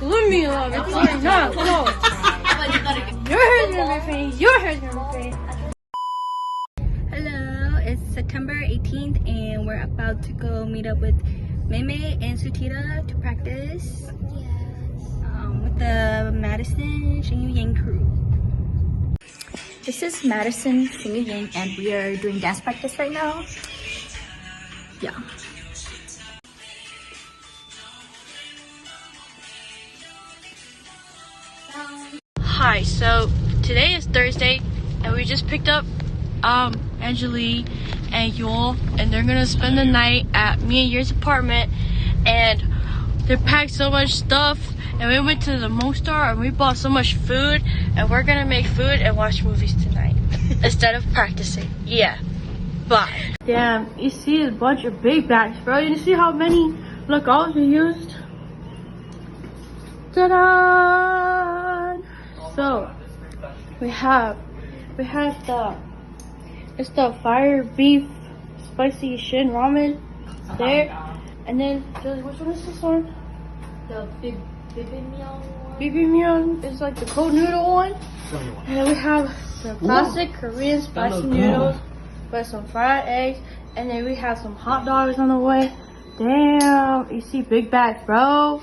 Leave me alone. It's like, no. Your hair's gonna be pain. Your hair's gonna be pain. Hello, it's September 18th and we're about to go meet up with Meme and Sutita to practice with the Madison SYY crew. This is Madison SYY and we are doing dance practice right now. Yeah. Hi, so today is Thursday and we just picked up Angeli and Yul, and they're gonna spend the night at me and yours apartment, and they packed so much stuff, and we went to the Hmong store and we bought so much food, and we're gonna make food and watch movies tonight instead of practicing. Yeah, bye. Damn, you see a bunch of big bags, bro. You see how many lookout we used? Ta-da! So we have it's the fire beef spicy shin ramen there, and then which one is this one? The bibimbap is like the cold noodle one, and then we have the classic Korean spicy noodles with some fried eggs, and then we have some hot dogs on the way. Damn, you see big bags, bro.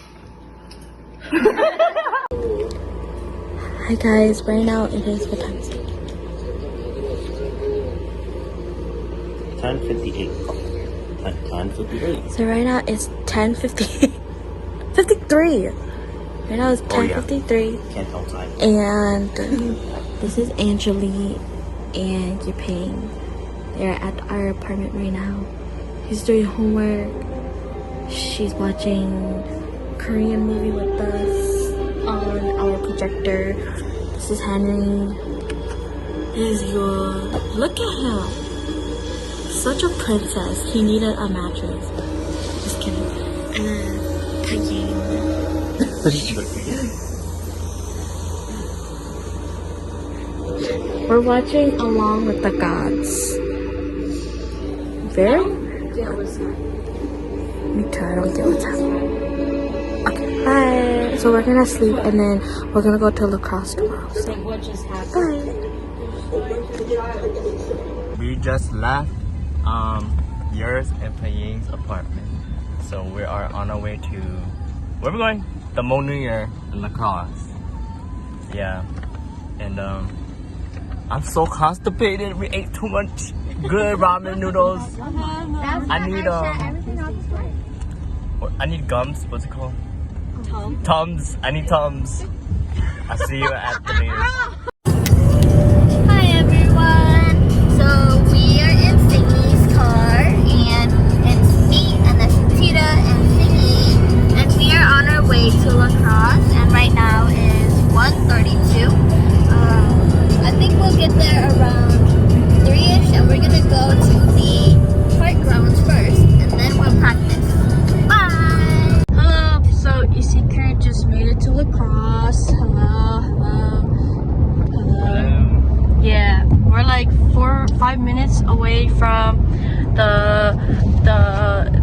Hi guys, right now it is what time is it? 10:58. 10:58. So right now it's 10:50. 53. Right now it's 10:53. Can't tell time. And this is Angeli and Yiping. They're at our apartment right now. She's doing homework. She's watching a Korean movie with us on our projector. This is Henry. This is Yul. Look at him. Such a princess. He needed a mattress. Just kidding. And then Kayane. We're watching Along with the Gods. Very? Me too, I don't get what's happening. Okay, bye. So we're gonna sleep and then we're gonna go to lacrosse tomorrow. So what just happened? Bye. We just left yours and Paying's apartment. So we are on our way to where are we going? The Hmong New Year and lacrosse. Yeah. And I'm so constipated. We ate too much good ramen noodles. I need gums. What's it called? Tums. I need Tums. I'll see you at the later. Hi everyone. So we are in Sydney's car and it's me and then Tita and Sydney, and we are on our way to lacrosse, and right now is 1:32. I think we'll get there around 3ish, and we're gonna go to the park grounds first and then we'll practice. Bye! Hello, so Isikar just made it to lacrosse. Hello. Yeah, we're like 4 or 5 minutes away from the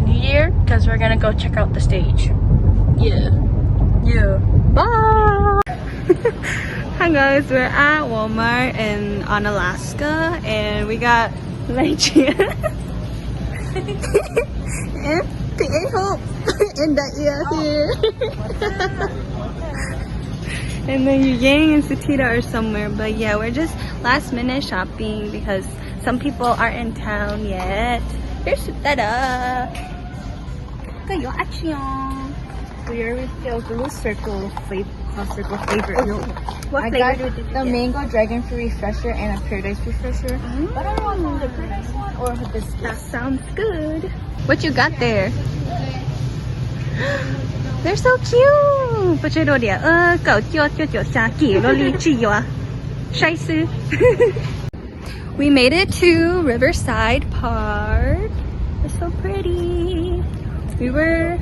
New Year because we're gonna go check out the stage. Yeah. Bye. Hi guys, we're at Walmart in Alaska, and we got lychee and Pink Hope and Daia here. And then Yang and Sutita are somewhere, but yeah, we're just last minute shopping because some people aren't in town yet. Here's Sutita. Kayo action. We are with the Blue Circle flavor. What I got the mango dragon fruit refresher and a paradise refresher. But I don't know the paradise one or hibiscus. That sounds good. What you got there? They're so cute. But you know we made it to Riverside Park. It's so pretty. We were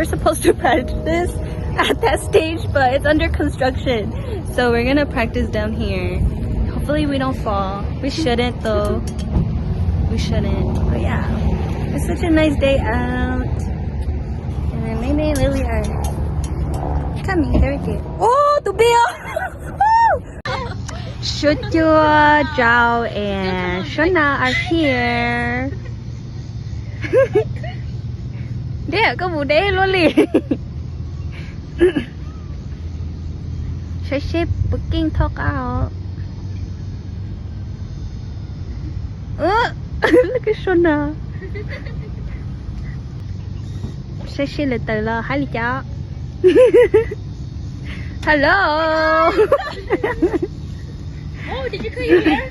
supposed to practice at that stage, but it's under construction. So we're gonna practice down here. Hopefully we don't fall. We shouldn't though. We shouldn't. But yeah, it's such a nice day out. And then Meme and Lily are Okay. Oh, tụi Bia. Shutjua, Zhao, and Shona are here. Đẻ có vụ đế luôn liền. Ship booking talk out. Look at Shona. Ship là từ là hai lì chó. Hello. Oh, did you cut your hair?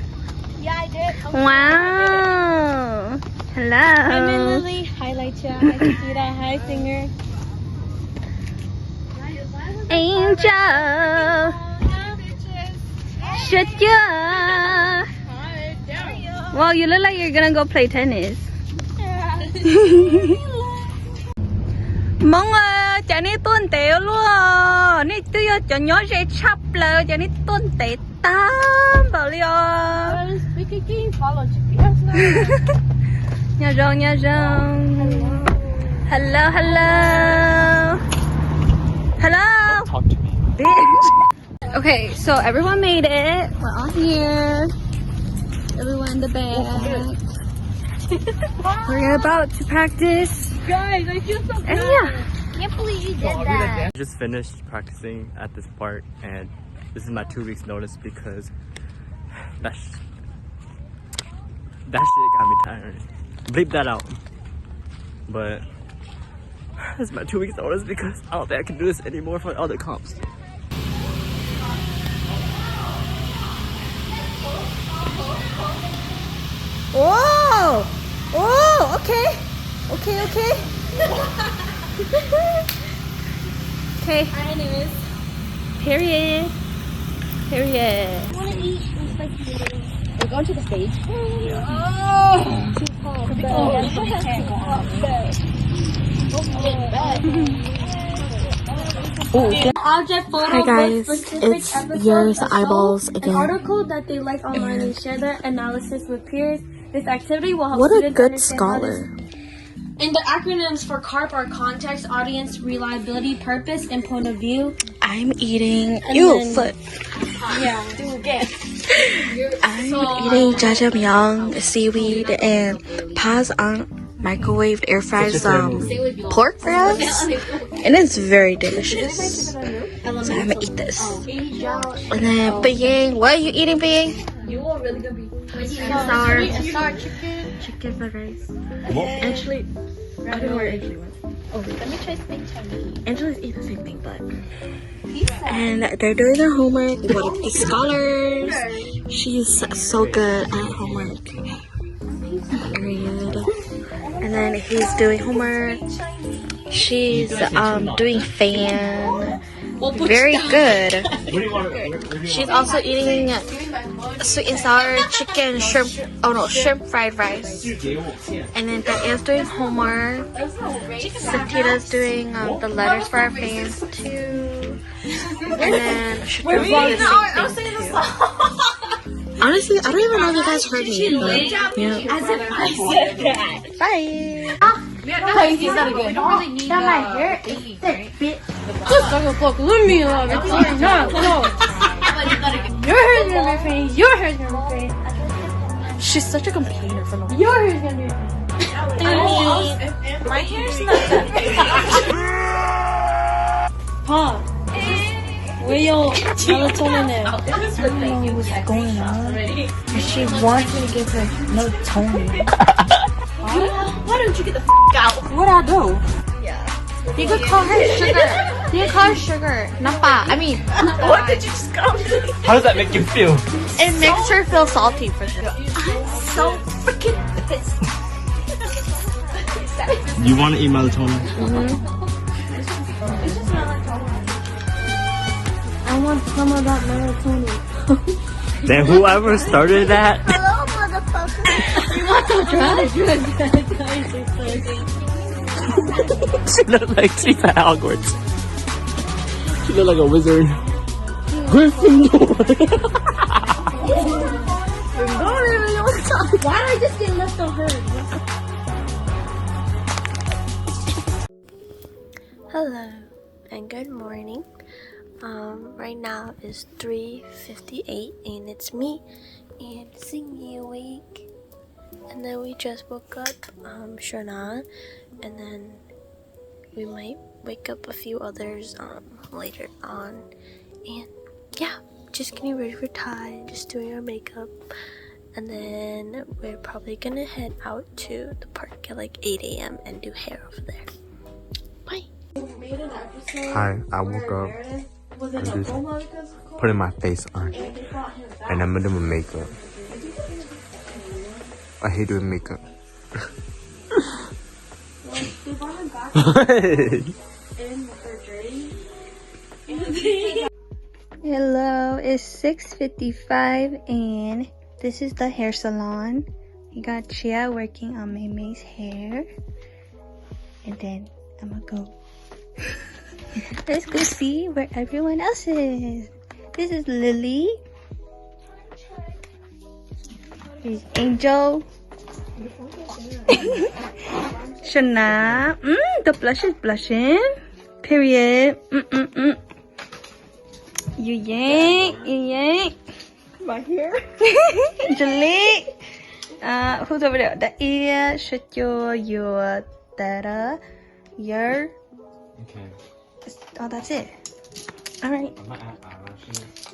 Yeah, I did. Wow. Hello. Hi, Lily. Hi, Lightia. I can see that. Hi, singer. Angel. Shut ya. Wow, you look like you're gonna go play tennis. Mong ơi, chả ní tuần tệ luôn. Ní tôi cho nhỏ sẽ chắp lờ, chả ní tuần tệ tám bảo liêu. Speaking, follow GPS now. Nhà rong. Hello, hello. Hello. Talk to me. Bitch. Okay, so everyone made it. We're all here. Everyone in the back. We're about to practice. Guys, I feel so And bad. yeah. Can't believe you did that. I just finished practicing at this park, and this is my 2 weeks notice because that shit got me tired. Bleep that out. But this is my 2 weeks notice because I don't think I can do this anymore for other comps. Oh! Oh, okay. Okay. Okay. Hi, anyways. Period. I want to eat spicy noodles. We're going to the stage. Object photo. Hi guys, it's yours eyeballs An again. article that they like online and share their analysis with peers. This activity will help What a students good understand how scholar. And the acronyms for CARP are context, audience, reliability, purpose, and point of view. I'm eating then- foot. Yeah, do again. I'm eating jajangmyeon, seaweed, and paz on microwaved air fried pork breast, and it's very delicious. So I'm gonna eat this. And then Biying, what are you eating, Biying? Sour chicken fried rice. Actually, I don't know where Ashley went. Oh, let me try steak Chinese. Angela's eating the same thing, but. And they're doing their homework. One of the scholars. She's so good at homework. Period. And then he's doing homework. She's doing fan. Very good. She's also eating sweet and sour chicken, shrimp. Oh no, shrimp fried rice. And then Diane's doing homework. Satita's doing the letters for our fans too. And then Shata's doing the same thing too. Honestly, I don't even know if you guys heard me. But, yeah. As if I said that. Bye. Is that good? That my hair is thick, bitch. Just like a fuck, let me love it. No. Your hair's gonna be fake. Your hair's gonna be fake. She's such a complainer for no reason. Your hair's gonna be fake. My hair's not that big. Pa, where your melatonin at? I don't know what's going on. She wants me to give her melatonin. Why don't you get the out? What'd I do? You could call her sugar. You could call her sugar. Not pa. I mean, What did you just call me? How does that make you feel? it makes her feel salty for sure. So freaking pissed. You want to eat melatonin? I want some of that melatonin. Then whoever started that, Hello, motherfucker. she looked like she's at Hogwarts. She looked like a wizard. Gryffindor. Why did I just get left on her? Hello and good morning. Right now is 3:58 and it's me and Singing awake. And then we just woke up, Shana, and then we might wake up a few others later on. And yeah, just getting ready for Thai, just doing our makeup. And then we're probably gonna head out to the park at like 8 a.m. and do hair over there. Bye. Hi, I woke up. I'm just putting my face on. And I'm gonna do my makeup. I hate doing makeup. Hello, it's 6:55 and this is the hair salon. We got Chia working on May's hair. And then I'm gonna go. Let's go see where everyone else is. This is Lily. Here's Angel. Shana. The blush is blushing. Period. You yank. Right here. Angelique. Who's over there? The ear. Shut your data. Your. Okay. Oh, that's it. Alright.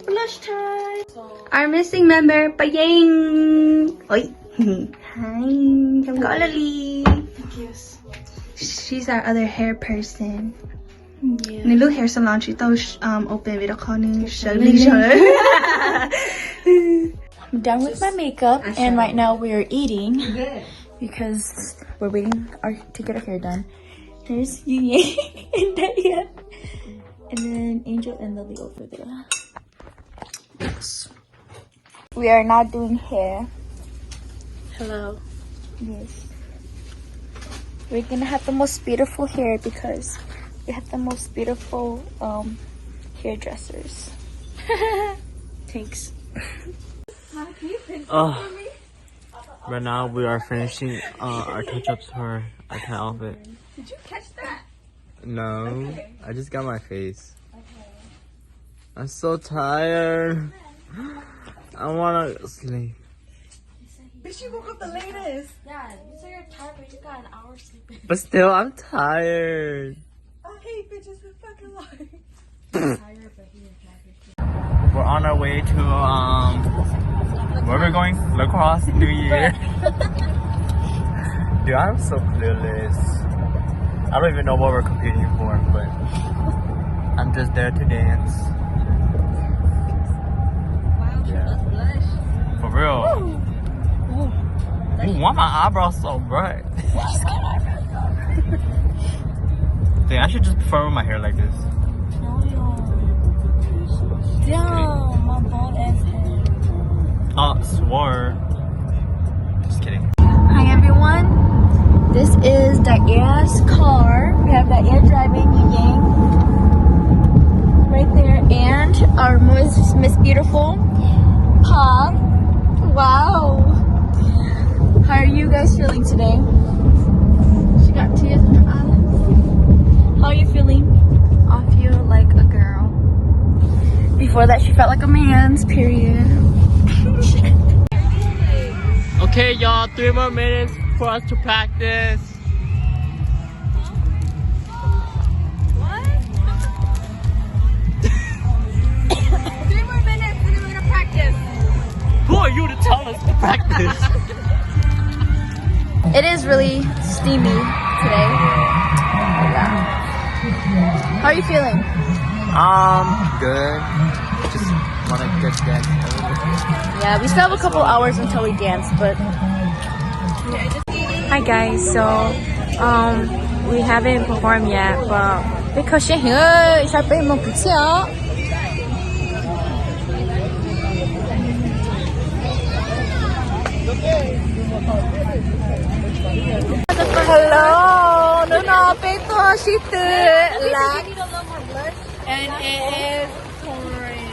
Blush time. Our missing member, Paying. Oi. Hi. Come go, Lily. Yes. She's our other hair person. Yeah. Nilu hair salon. She thought open video calling. Shirley. I'm done with my makeup and right now we are eating because we're waiting to get our hair done. There's Yuye and Daya. And then Angel and Lily over there. Yes. We are not doing hair. Hello. Yes. We're gonna have the most beautiful hair because we have the most beautiful hairdressers. Thanks. Right now we are finishing our touch-ups for our Thai outfit. Did you catch that? No, Okay. I just got my face. I'm so tired. I wanna sleep. Bitch, you woke up the latest. Yeah, you say you're tired, but you got an hour sleeping. But still, I'm tired. I hate bitches with fucking life. We're on our way to where we're going? La Crosse New Year. Dude, I'm so clueless. I don't even know what we're competing for, but I'm just there to dance. Wow, she does blush. For real. Ooh, why my eyebrows so bright? Dang, I should just perform with my hair like this. Damn, my bald ass head. Oh, swore. Just kidding. Hi everyone. This is Daiya's car. We have Daiya driving, Yang right there, and our Miss Beautiful Pa. Wow. How are you guys feeling today? She got tears in her eyes. How are you feeling? I feel like a girl. Before that, she felt like a man's. Period. Okay, y'all, 3 more minutes for us to practice. What? 3 more minutes and then we're gonna practice. Who are you to tell us to practice? It is really steamy today. Yeah. How are you feeling? Good. Just wanna get that. Yeah, we still have a couple hours until we dance, but hi guys. So we haven't performed yet, but because she here, she pay more picture. Hello, no, pero she like, and it is pouring.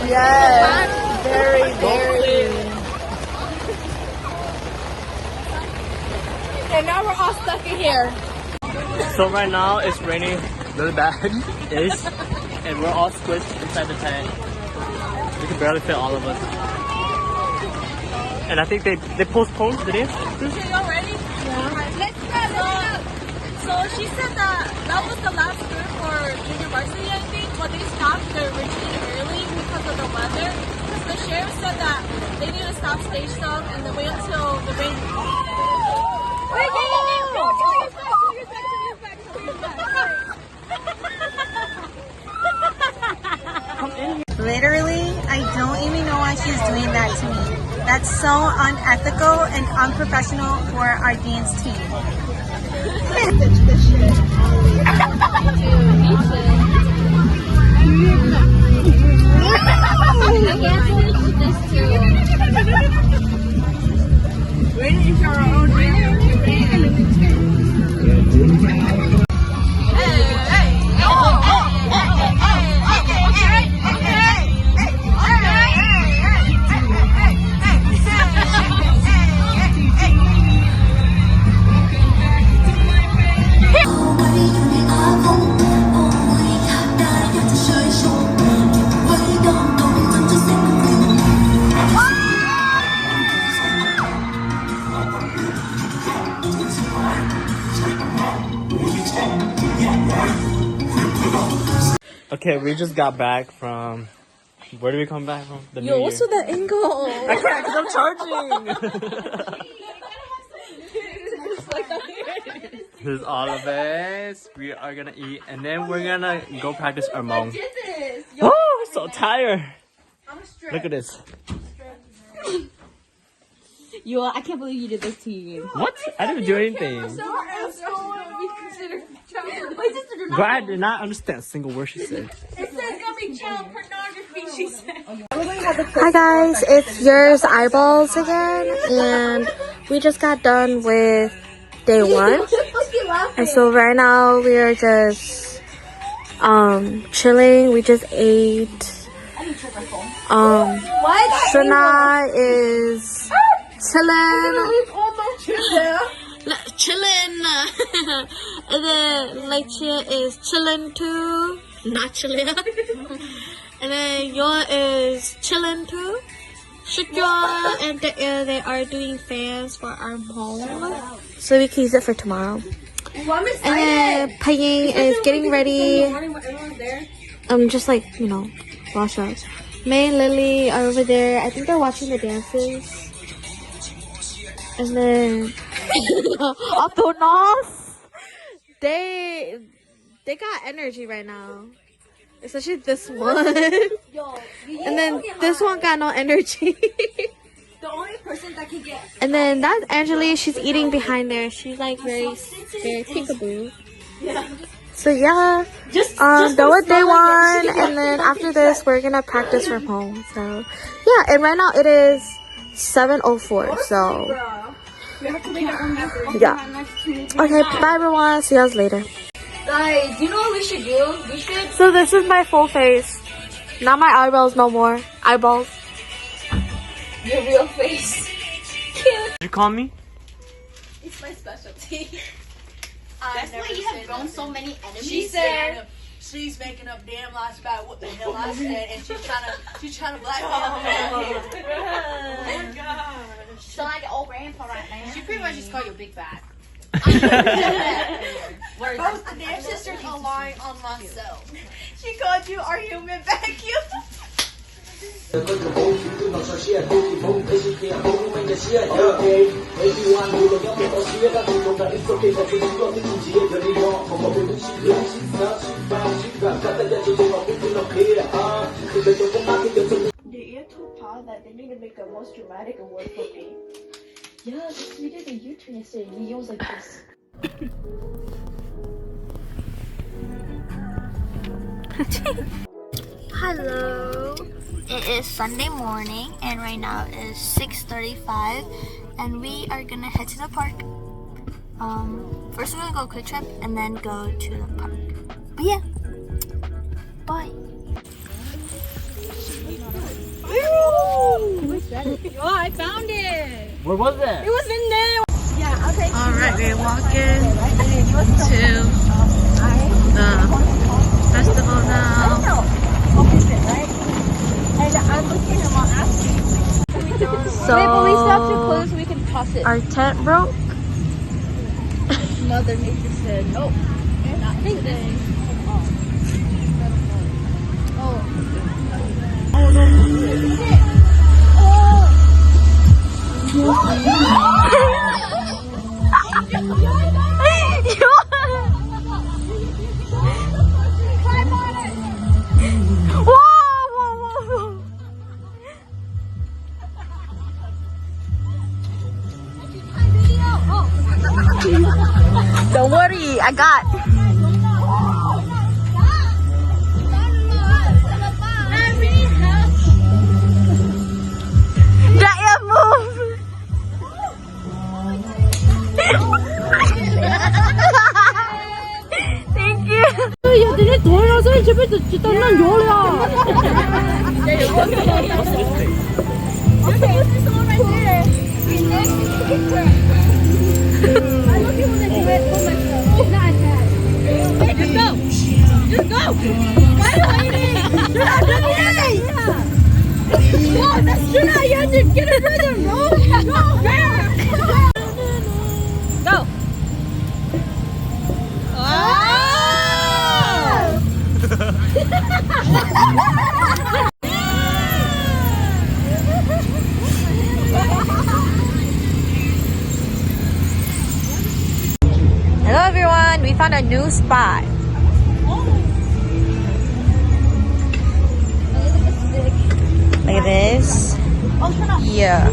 Yes, very, very. And now we're all stuck in here. So right now it's raining really bad-ish, and we're all squished inside the tent. We can barely fit all of us. And I think they postponed the day. Okay, y'all ready? Yeah. Let's go. So she said that was the last group for junior varsity, I think, but they stopped their retreat early because of the weather. Because the sheriff said that they need to stop stage stuff and then wait until the rain. Wait. Literally, I don't even know why she's doing that to me. That's so unethical and unprofessional for our dance team. Okay, we just got back from. Where did we come back from? The New Year. What's with that angle? I can't because I'm charging. This is all of us. We are gonna eat and then we're gonna go practice our Hmong. Oh, I'm so tired. Look at this. Yo, I can't believe you did this to you. What? I didn't do anything. But I did not understand a single word she said. It says gonna be child pornography, she said. Hi guys, it's yours eyeballs again, and we just got done with day 1, and so right now we are just chilling. We just ate. Shana is chilling, and then Lechia is chilling too, not chilling. And then Yo is chilling too. Shukyo and they are doing fans for our home, so we can use it for tomorrow. And then Paying is getting ready. Just like, wash up. May and Lily are over there. I think they're watching the dances. And then Aponos, they got energy right now. Especially this one. And then this one got no energy. The only person that can get. And then that's Angeli. She's eating behind there. She's like very peekaboo. Yeah. So yeah, done with day 1, and then after this we're gonna practice from home. So yeah, and right now it is 7:04. So yeah. Okay, bye everyone. See you guys later. Guys, you know what we should do? We should. So this is my full face. Not my eyebrows no more. Eyeballs. Your real face. Cute. Did you call me? It's my specialty. That's why you have grown so many enemies. She said she's making up damn lies about what the hell I said, and she's trying to blackmail me out here. Oh my gosh. So like an old grandpa right now. She pretty much just called you a big fat. Both the damn sisters are lying on myself. She called you our human vacuum. The ear told Pa that they need to make a most dramatic award for me. Yeah, we did a U-turn yesterday. We was like this. Hello. It is Sunday morning, and right now it is 6:35, and we are gonna head to the park. First we're gonna go Quick Trip, and then go to the park. But yeah, bye. Oh, I found it. Where was it? It was in there. Yeah, I Alright, we're walking to the festival now. So, wait, but we still have to close so we can toss it. our tent broke. Mother Nature said, nope, not today. Don't worry, I got. Jaya move. Thank you. Ya tadi dua rasa cepet kita nang jual ya. Okay, there's someone right there. I love you when I do it for myself. Not that. Hey, just go. Just go. Why are you waiting? You're not doing it. Whoa, you're not yet. Get a rhythm, bro. Go. Go. Hello everyone, we found a new spot. Look at this. Yeah.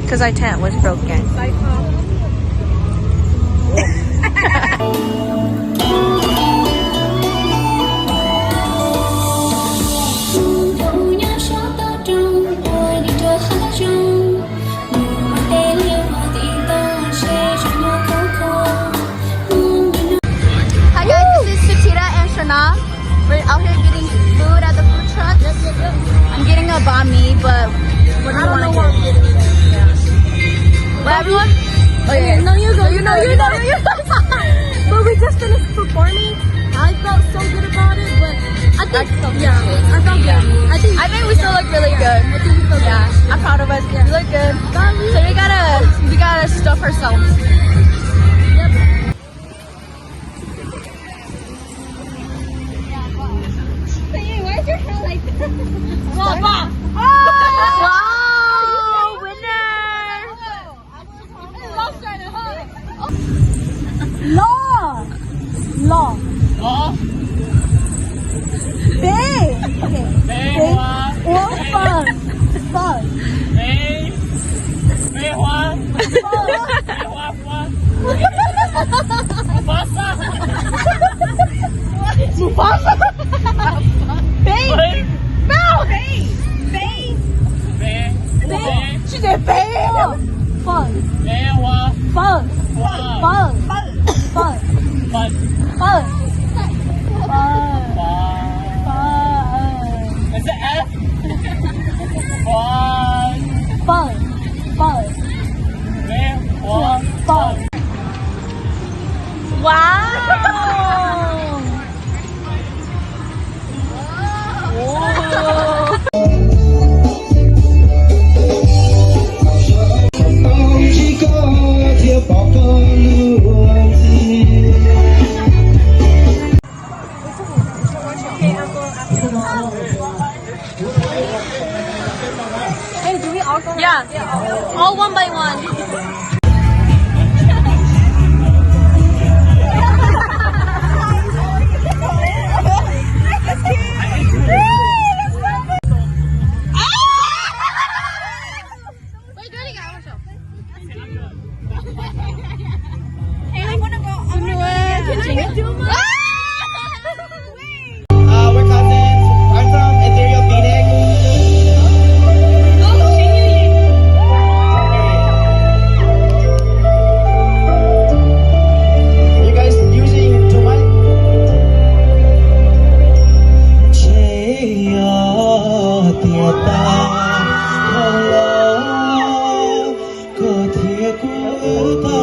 Because our tent was broken. Hi guys, this is Shatira and Shana. We're out here getting food at the food truck. I'm getting a banh mi, but what do you want to get? What, everyone? Oh yeah. No, you go. You know. But we just finished performing. I felt so good about it, but I think I felt good. I think we still look really good. I think we feel good. I'm proud of us. We look good. So we gotta stuff ourselves. Wow, winner! Law. Bay. Okay. Or fun. Mufasa. Bay. She said bay. Fun. Is it F? Fun. Wow. Yeah, all one by one. We're cousins. I'm from Ethereal Phoenix. Are you guys using too much? Hello.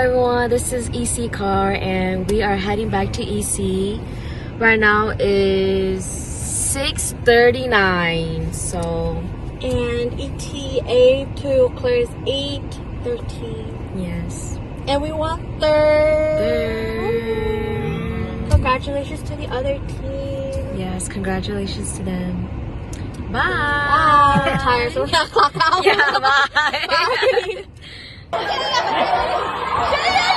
everyone, this is EC Car and we are heading back to EC. Right now is 6:39, so And ETA to Eau Claire is 8:13. yes. And we want third. Congratulations to the other team. Yes, congratulations to them. Bye. I'm tired, so we gotta clock out. Yeah, bye. Bye.